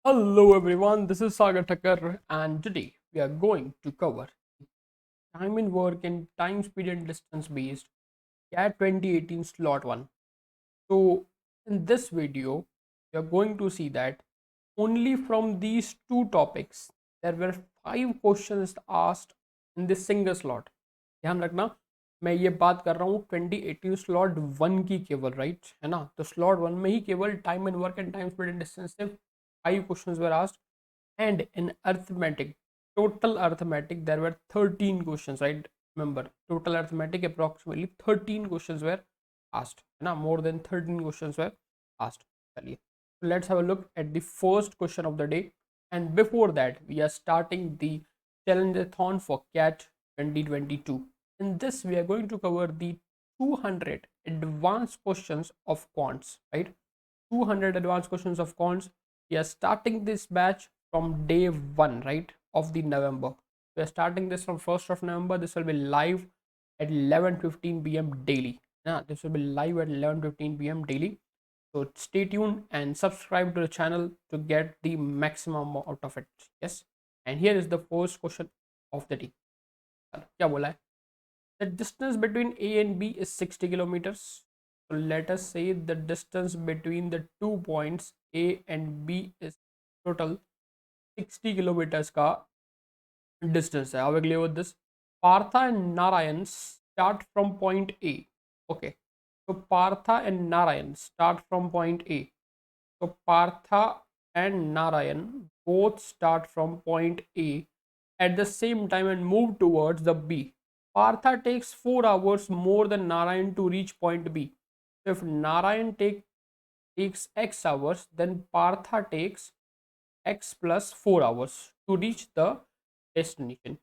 Hello everyone, this is Sagar Thakkar and today we are going to cover time in work and time speed and distance based CAT 2018 slot 1. So in this video we are going to see that only from these two topics there were 5 questions asked in this single slot. ध्यान रखना, मैं ये बात कर रहा हूँ 2018 slot 1 की केवल, राइट है ना। तो स्लॉट 1 में ही केवल time and work and time speed and distance से 5 questions were asked. And in arithmetic, total arithmetic, there were 13 questions, right? Remember, total arithmetic approximately 13 questions were asked, na, more than 13 questions were asked. Chaliye, so let's have a look at the first question of the day. And before that, we are starting the challengeathon for CAT 2022. In this we are going to cover the 200 advanced questions of quants, right? 200 advanced questions of quants. We are starting this batch from day 1, right, of the November. We are starting this from 1st of November. This will be live at 11:15 p.m. daily. Yeah, this will be live at 11:15 p.m. daily. So stay tuned and subscribe to the channel to get the maximum out of it. Yes. And here is the first question of the day. क्या बोला है? The distance between A and B is 60 kilometers. So let us say the distance between the 2 points A and B is total 60 kilometers का distance है. How we clear with this? Partha and Narayan start from point A. Okay. So Partha and Narayan start from point A. So Partha and Narayan both start from point A at the same time and move towards the B. Partha takes 4 hours more than Narayan to reach point B. So if Narayan takes X hours, then Partha takes X plus 4 hours to reach the destination.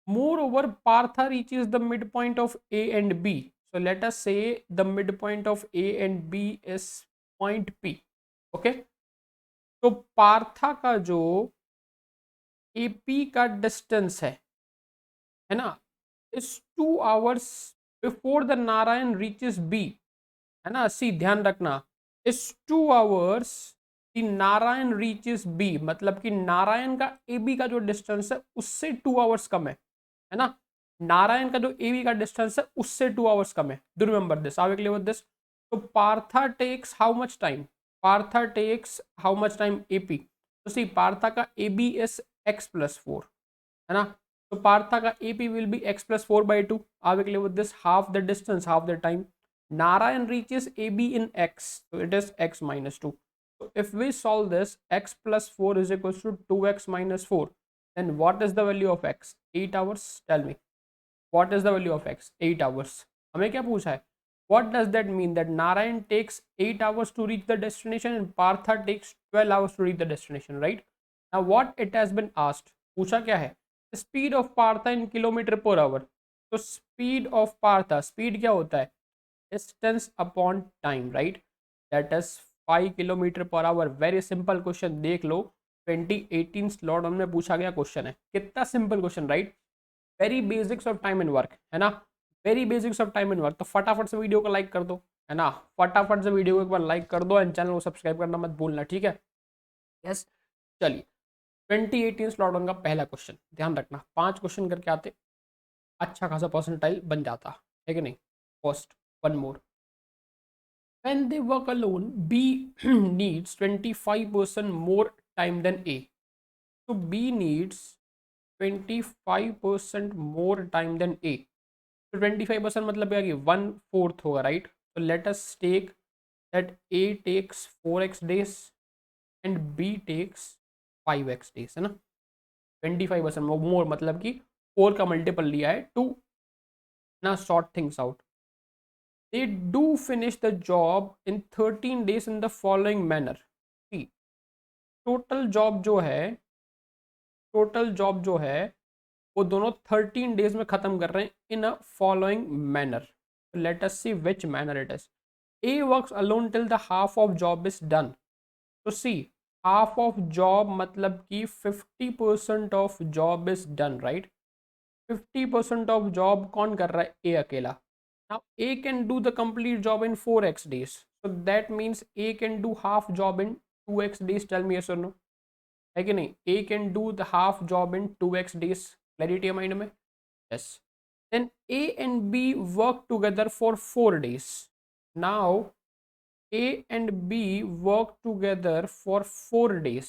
Moreover, Partha reaches the midpoint of A and B. So let us say the midpoint of A and B is point P. Okay. तो पार्था का जो AP का distance है ना, इस 2 hours before the Narayan reaches B, है ना। सी ध्यान रखना, इस 2 hours की नारायण रीचेस बी मतलब कि नारायण का ए बी का जो डिस्टेंस है उससे 2 hours कम है ना। नारायण का जो ए बी का डिस्टेंस है उससे 2 hours कम है. Do remember this, how clear with this? तो Partha takes how much time? Partha takes how much time एपी? तो सी पार्था का A B is x plus 4, है ना। तो पार्था का AP will be x plus 4 by 2. Are we clear with this? Half the distance, half the time. Narayan reaches AB in x, so it is x minus 2. So if we solve this, x plus 4 is equals to 2x minus 4. Then what is the value of x? 8 hours. Tell me. What is the value of x? 8 hours. हमें क्या पूछा है? What does that mean? That Narayan takes 8 hours to reach the destination and Partha takes 12 hours to reach the destination, right? Now what it has been asked? पूछा क्या है? Speed of Partha in kilometre per hour. तो speed of Partha, speed क्या होता है? Distance upon time, right? That is 5 kilometre per hour. Very simple question, देख लो 2018 slot में पूछा गया क्वेश्चन है. कितना simple question, right? Very basics of time and work, है ना। Very basics of time and work. तो फटाफट से वीडियो को लाइक कर दो, है ना। फटाफट से वीडियो को एक बार लाइक कर दो एंड चैनल को सब्सक्राइब करना मत भूलना, ठीक है। यस, चलिए 2018 स्लॉट वन का पहला क्वेश्चन ध्यान रखना, 5 क्वेश्चन करके आते, अच्छा खासा परसेंटाइल बन जाता है कि नहीं। First, one more. When they work alone, B needs 25% more time than A. So B needs 25% more time than A. So 25% मतलब क्या कि 1/4 होगा, राइट। तो let us take that A takes 4x days and B takes 5x days, है ना। 25% मोर मतलब कि 4 का मल्टीपल लिया है टू ना sort things out. They do finish the job in 13 days in the following manner. Total job जो है, टोटल जॉब जो है वो दोनों 13 days में खत्म कर रहे हैं in a following manner. Let us see which manner it is. A works alone till the half of job is done. तो सी हाफ ऑफ जॉब मतलब कि 50% of job is done, right. 50% of job कौन कर रहा है? A अकेला. Now A can do the complete job in 4x days, so that means A can do half job in 2x days. Tell me yes or no. है कि नहीं? A can do the half job in 2x days, clarity है mind में? Yes. Then A and B work together for 4 days. Now A and B work together for 4 days,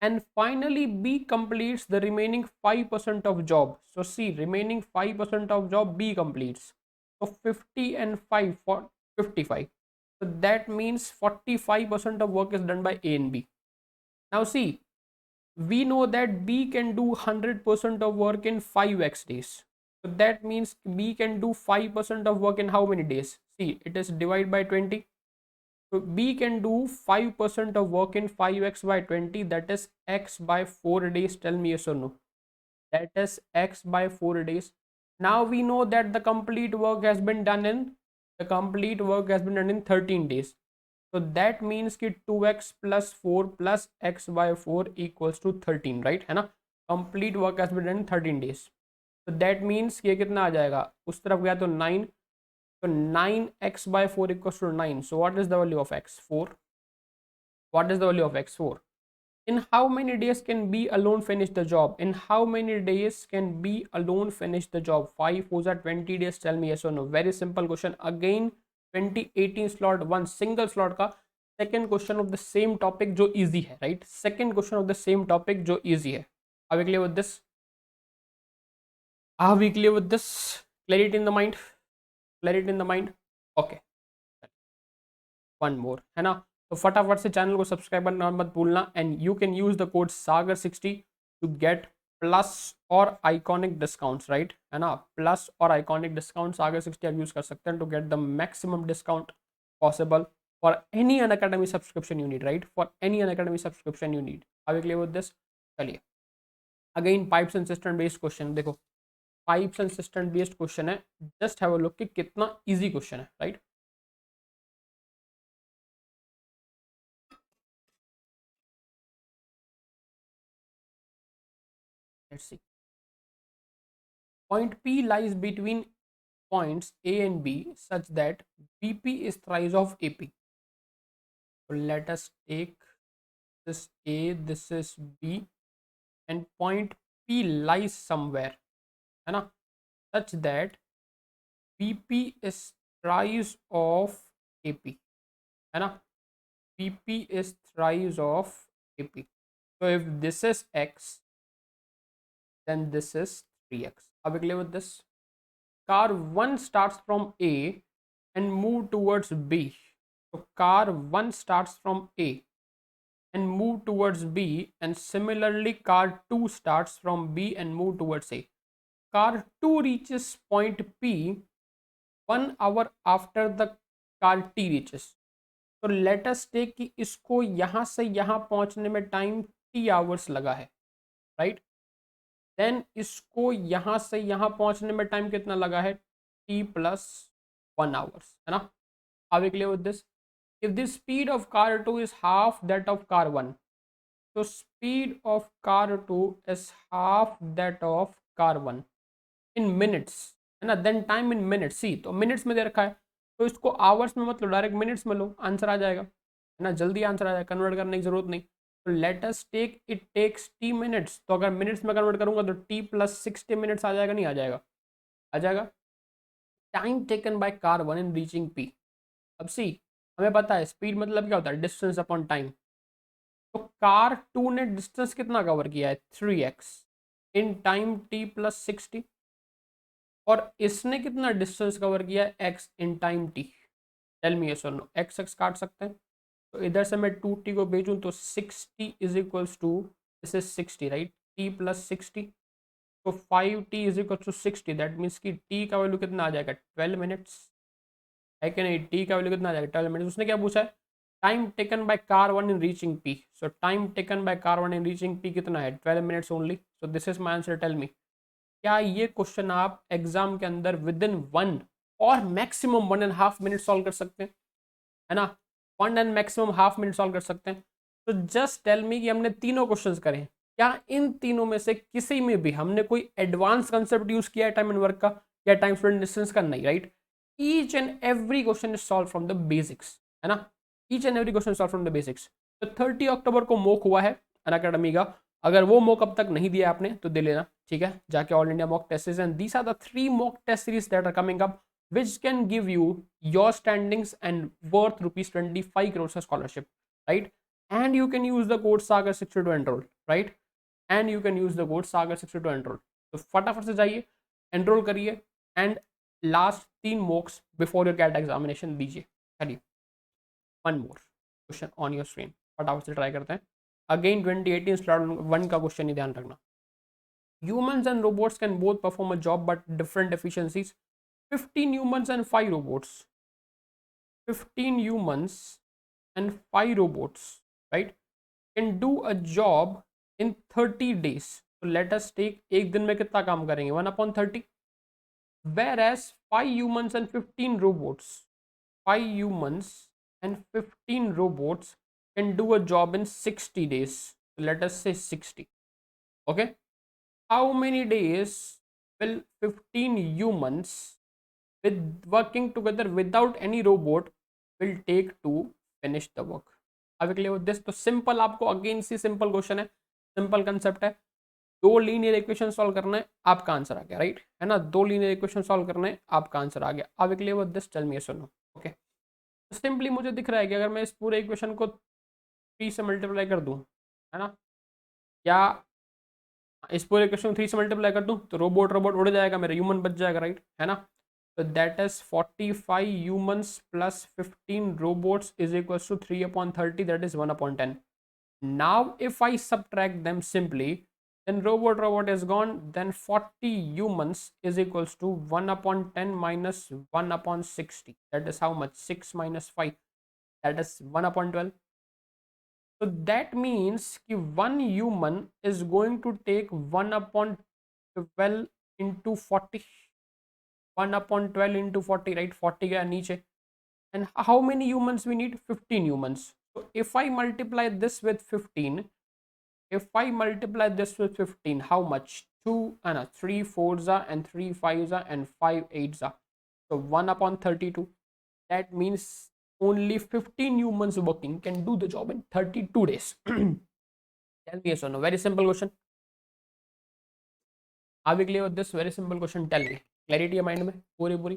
and finally B completes the remaining 5% of job. So see, remaining 5% of job B completes. So 50 and 5 for 55. So that means 45% of work is done by A and B. Now see, we know that B can do 100% of work in 5x days. So that means B can do 5% of work in how many days? See, it is divided by 20. So B can do 5% of work in 5x by 20, that is x by 4 days. Tell me yes or no. That is x by 4 days. Now we know that the complete work has been done in 13 days. So that means कि 2x plus 4 plus x by 4 equals to 13, right? है ना? Complete work has been done in 13 days. So that means कि ये कितना आ जाएगा? उस तरफ गया तो 9. So 9x by 4 equals to 9. So what is the value of x? 4. What is the value of x? 4. In how many days can B alone finish the job? In how many days can B alone finish the job? 5 4 are 20 days. Tell me yes or no. Very simple question. Again 2018 slot 1 single slot का second question of the same topic जो easy है, right? Second question of the same topic जो easy है. Are we clear with this? Are we clear with this? Clarity in the mind? Clarity in the mind? Okay. One more, है ना? तो फटाफट से channel को subscribe करना मत भूलना, and you can use the code सागर60 टू गेट प्लस और आइकॉनिक डिस्काउंट्स, राइट? है ना? प्लस और आइकॉनिक डिस्काउंट सागर60 आप यूज कर सकते हैं to get the maximum discount possible for any Unacademy subscription you need, right? For any Unacademy subscription you need. Are we clear with this? चलिए again pipes and system based question. देखो pipes and system based question है, just have a look कि कितना easy question है, right? Let's see. Point P lies between points A and B such that BP is thrice of AP. So let us take this A, this is B, and point P lies somewhere, है ना? Such that BP is thrice of AP, है ना? BP is thrice of AP. So if this is X, then this is 3X. Are we clear with this? Car 1 starts from A and move towards B. So car 1 starts from A and move towards B, and similarly car 2 starts from B and move towards A. Car 2 reaches point P 1 hour after the car T reaches. तो let us take कि इसको यहाँ से यहाँ पहुँचने में time T hours लगा है, राइट? देन इसको यहाँ से यहाँ पहुँचने में टाइम कितना लगा है? T plus 1 hours, है ना? Are we clear with this? If the speed of car 2 is half that of car 1, so speed of car 2 is half that of car 1 in minutes, है ना? Then time in minutes. See, तो minutes में दे रखा है, तो इसको hours में मतलब डायरेक्ट मिनट्स में लो, आंसर आ जाएगा, है ना? जल्दी आंसर आ जाएगा, कन्वर्ट करने की जरूरत नहीं. तो let us take it takes T minutes. तो अगर मिनट्स में कन्वर्ट करूंगा तो टी प्लस 60 मिनट्स आ जाएगा, नहीं आ जाएगा? आ जाएगा. Time taken by car 1 in reaching P. अब सी, हमें पता है स्पीड मतलब क्या होता है? Distance upon time. तो कार 2 ने डिस्टेंस कितना कवर किया है? 3x इन टाइम t प्लस 60. और इसने कितना डिस्टेंस कवर किया है? x in time t. Tell me yes और नो. x x काट सकते हैं, तो इधर से मैं 2t को भेजूं तो 60 is equals to, this is 60, right? t plus 60. तो 5t is equal to 60. That means कि t का वैल्यू कितना आ जाएगा? 12 मिनट्स, है कि नहीं? t का वैल्यू कितना आ जाएगा? 12 मिनट्स. उसने क्या पूछा है? Time taken by car 1 in reaching p. So time taken by car 1 in reaching p कितना है? 12 minutes only. So this is my answer. Tell me, क्या ये क्वेश्चन आप एग्जाम के अंदर विद इन 1 और मैक्सिमम 1.5 मिनट सॉल्व कर सकते हैं, है ना? 1 and maximum half minute solve कर सकते हैं. तो जस्ट टेल मी कि हमने तीनों क्वेश्चंस करे हैं, क्या इन तीनों में से किसी में भी हमने कोई एडवांस कंसेप्ट यूज किया है टाइम एंड वर्क का या टाइम स्टूडेंट डिस्टेंस का? नहीं, right? Each and every question is solve from the basics, है ना? Each and every question solve from the basics. तो 30 अक्टूबर को मॉक हुआ है, अनअकैडमी का। अगर वो मॉक अब तक नहीं दिया आपने तो दे लेना, ठीक है, जाके all India mock test series, and these are the 3 mock test series that are coming up which can give you your standings and worth rupees 25 crores of scholarship, right? And you can use the code sagar60 to enroll, right? And you can use the code sagar60 to enroll. तो फटाफट से जाइए, enrol करिए, and last 3 mocks before your CAT examination दीजिए। चलिए, one more question on your screen, फटाफट से try करते हैं। अगेन 2018 स्लॉट 1 का क्वेश्चन ही ध्यान रखना। Humans and robots can both perform a job but different efficiencies. 15 humans and 5 robots. 15 humans and 5 robots, right, can do a job in 30 days. So let us take, एक दिन में कितना काम करेंगे, 1/30, whereas 5 humans and 15 robots, 5 humans and 15 robots can do a job in 60 days. So let us say 60. Okay, how many days will 15 humans with working together without any robot will take to finish the work? अब clear हो this? तो simple, आपको again सी simple question है, simple concept है, 2 linear equation solve करना है, आपका answer आ गया, राइट है ना, 2 लीनियर इक्वेशन सॉल्व करना है, आपका आंसर आ गया। अब क्लियर हो दिस? टेल मी यस और नो। ओके, सिंपली मुझे दिख रहा है कि अगर मैं इस पूरे इक्वेशन को 3 से मल्टीप्लाई कर दूं, है ना, या इस पूरे इक्वेशन को 3 से मल्टीप्लाई कर दूं तो रोबोट रोबोट उड़ जाएगा, मेरा ह्यूमन बच जाएगा, राइट है ना। So that is 45 humans plus 15 robots is equals to 3/30, that is 1/10. Now if I subtract them simply, then robot is gone, then 40 humans is equals to 1/10 minus 1/60. That is how much? 6 minus 5, that is 1/12. So that means कि 1 human is going to take 1/12 into 40. 1/12 into 40, right? 40 गया नीचे. And how many humans we need? 15 humans. So if I multiply this with 15, how much? 2 and 3 4s are, and 3 5s are, and 5 8s are. So 1/32. That means only 15 humans working can do the job in 32 days. Tell me yes or no. Very simple question. Are we clear with this? Very simple question. Tell me. Clarity है mind में पूरी पूरी?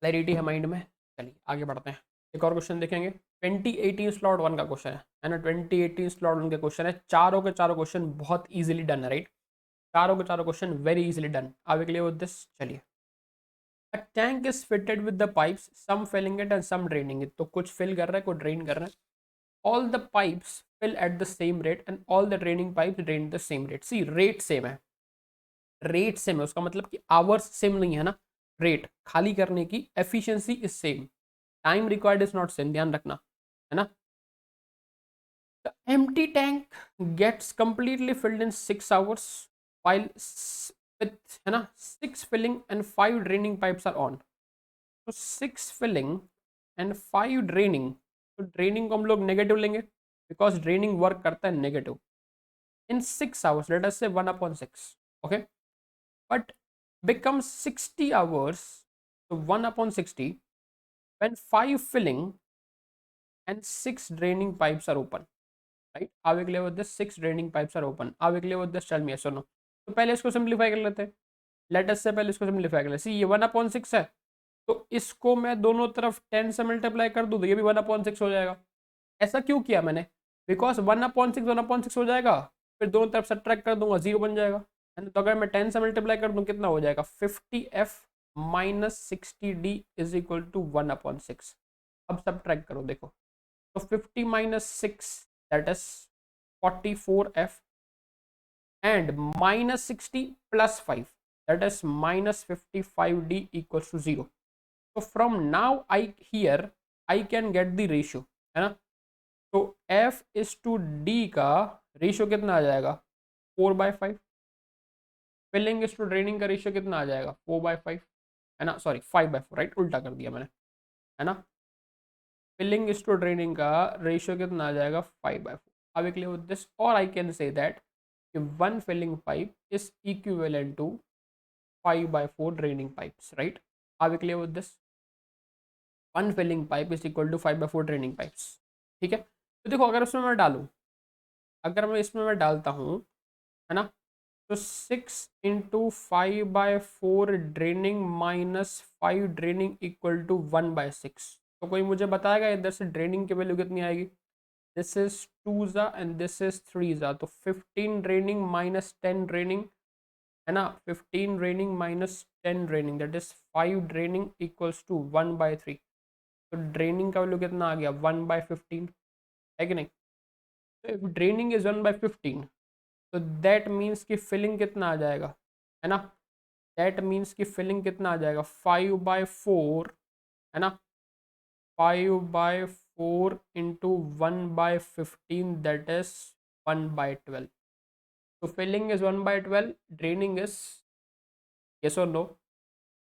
Clarity है mind में? चलिए आगे बढ़ते हैं, एक और क्वेश्चन देखेंगे। 2018 स्लॉट 1 का क्वेश्चन है ना, 2018 स्लॉट 1 के क्वेश्चन है, चारों के चारों क्वेश्चन बहुत इजीली डन है, राइट, चारों के चारों question very easily done. Are we clear with this? चलिए, a tank is fitted with the pipes, some filling it and some draining it. तो कुछ फिल कर रहा है, कुछ ड्रेन कर रहा है। All the pipes fill at the same rate and all the draining pipes drain the same rate. See, rate same है, रेट सेम है, उसका मतलब कि आवर्स सेम नहीं है ना, रेट खाली करने की efficiency is same, time required is not same, ध्यान रखना, है ना। The empty tank gets completely filled in 6 hours while with, है ना, 6 filling and 5 draining pipes are on. तो 6 filling and 5 draining, तो ड्रेनिंग को हम लोग नेगेटिव लेंगे बिकॉज ड्रेनिंग वर्क करता है नेगेटिव। इन 6 hours, लेट अस से 1/6, okay, but becomes 60 hours, so 1/60 when 5 filling and 6 draining pipes are open, right? Are we clear with this? 6 draining pipes are open. Are we clear with this? Tell me yes or no. तो पहले इसको simplify कर लेते हैं, let us से पहले इसको simplify कर लेते हैं। सी, ये 1/6 है, तो इसको मैं दोनों तरफ 10 से मल्टीप्लाई कर दूँ तो ये भी 1/6 हो जाएगा। ऐसा क्यों किया मैंने? बिकॉज 1/6 हो जाएगा, फिर दोनों तरफ सब्ट्रैक्ट कर दूंगा, 0 बन जाएगा, है ना। तो अगर मैं 10 से मल्टीप्लाई कर दूं कितना हो जाएगा? 50f minus 60d is equal to 1/6। अब सब्ट्रैक्ट करो, देखो, तो 50 minus 6 that is 44f and minus 60 plus 5 that is minus 55d equals to 0। तो from now I here I can get the ratio, है ना। तो f इज टू d का ratio कितना आ जाएगा? 4/5। फिलिंग इज टू ड्रेनिंग का ratio कितना आ जाएगा? 4/5, है ना, सॉरी 5/4, राइट, उल्टा कर दिया मैंने, है ना। फिलिंग इज टू ड्रेनिंग का रेशियो कितना आ जाएगा? 5/4। अब क्लियर विद दिस? और I can say that one filling pipe is equivalent to 5/4 draining pipes, right. अब clear with this? One filling pipe is equal to 5/4 draining pipes. ठीक है, तो देखो अगर उसमें मैं डालूँ, अगर मैं इसमें मैं डालता हूँ, है ना, तो 6 × 5/4 draining minus 5 draining equal to 1/6। तो कोई मुझे बताएगा इधर से ड्रेनिंग की वैल्यू कितनी आएगी? This is 2 and this is 3 तो 15 ड्रेनिंग माइनस 10 ड्रेनिंग, है ना, 15 draining minus 10 draining that is 5 draining equals to 1/3। तो ड्रेनिंग का वैल्यू कितना आ गया? 1/15, है कि नहीं? तो इफ ड्रेनिंग इज 1/15, तो दैट मीन्स कि फिलिंग कितना आ जाएगा, है ना, दैट मीन्स कि फिलिंग कितना आ जाएगा? 5/4, है ना, 5/4 इंटू 1/15 दैट इज 1/12। तो filling is 1/12, draining is, yes or no,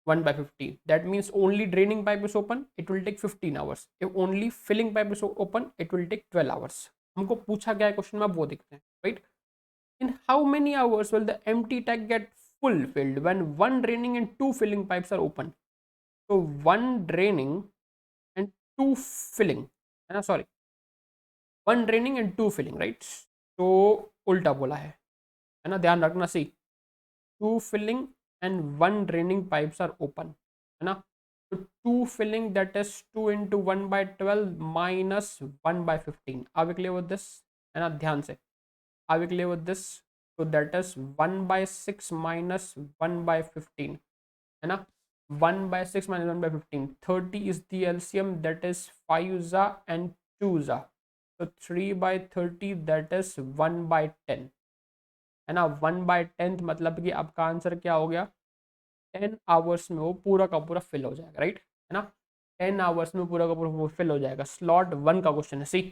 1/15. That means only draining pipe is open, it will take 15 hours. If only filling pipe is open, it will take 12 hours. हमको पूछा गया है question में, आप वो देखते हैं, right? In how many hours will the empty tank get fulfilled when one draining and two filling pipes are open? So one draining and two filling, है ना, sorry, one draining and two filling, right? तो उल्टा बोला है ना, ध्यान रखना। See, two filling and one draining pipes are open, है ना, तो two filling that is 2 × 1/12 minus 1/15। Are we clear with this? है ना, ध्यान से, are we clear with this? तो दैट इज 1/6 माइनस 1/15, है ना, 1/6 minus 1/15, 30 is the LCM that is 5 and 2, तो 3/30 दैट इज 1/10, है ना, 1/10 मतलब कि आपका आंसर क्या हो गया? 10 आवर्स में वो पूरा का पूरा फिल हो जाएगा, राइट, है ना, 10 आवर्स में पूरा का पूरा वो फिल हो जाएगा। स्लॉट 1 का क्वेश्चन है, सी।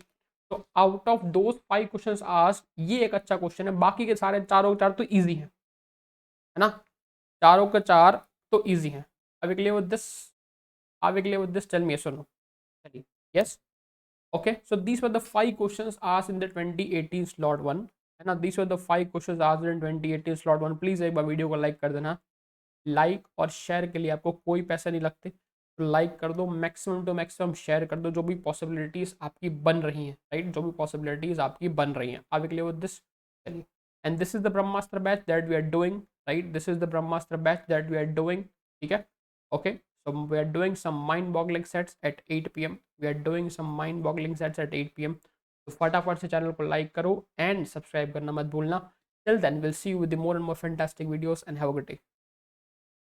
तो out of those 5 questions asked, ये एक अच्छा क्वेश्चन है, बाकी के सारे चारों के चार तो इजी है ना, चारों के चार तो इजी है। अब clear with this? Are we clear with this? Tell me yes और नो। चलिए, yes, okay, so these were the 5 questions asked in the 2018 slot 1, है ना, these were the 5 questions asked in 2018 slot 1। Please एक बार video को like कर देना, like और share के लिए आपको कोई पैसा नहीं लगते, तो लाइक कर दो, मैक्सिमम टू मैक्सिमम शेयर कर दो, जो भी पॉसिबिलिटीज आपकी बन रही हैं, राइट, जो भी पॉसिबिलिटीज आपकी बन रही हैं। Are we clear with this? चलिए, and this is the Brahmastra batch that we are doing, right, this is the Brahmastra batch that we are doing, ठीक है, okay. So we are doing some mind-boggling sets at 8 p.m. We are doing some mind-boggling sets at 8 p.m. तो फटाफट से channel को like करो and subscribe करना मत भूलना। Till then, we'll see you with the more and more fantastic videos and have a good day.